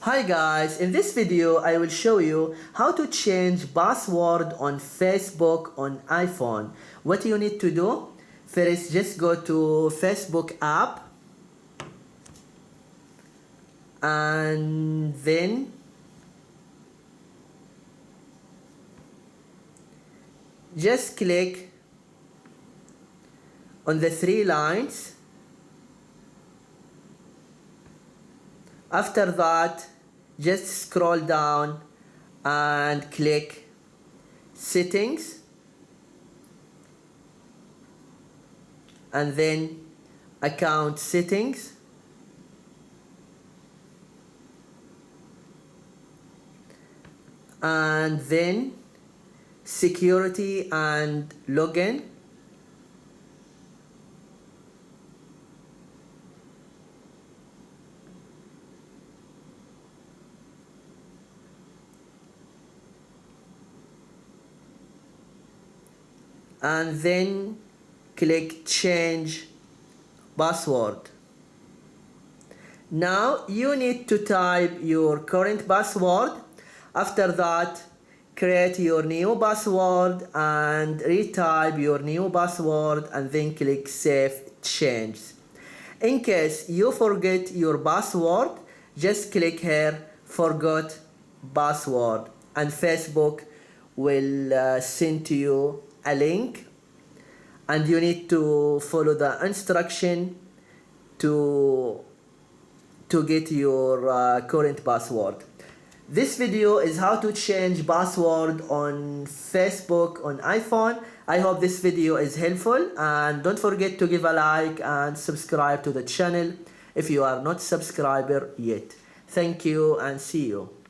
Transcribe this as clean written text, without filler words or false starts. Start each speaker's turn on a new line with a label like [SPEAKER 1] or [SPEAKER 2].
[SPEAKER 1] Hi guys, in this video I will show you how to change password on Facebook on iPhone. What you need to do, first just go to Facebook app and then just click on the three lines. After that, just scroll down and click settings and then account settings, and then security and login, and then click change password. Now you need to type your current password. After that, create your new password and retype your new password and then click save changes. In case you forget your password, just click here forgot password and Facebook will send to you a link and you need to follow the instruction to get your current password. This video is how to change password on Facebook on iPhone. I hope this video is helpful, and don't forget to give a like and subscribe to the channel if you are not subscriber yet. Thank you and see you.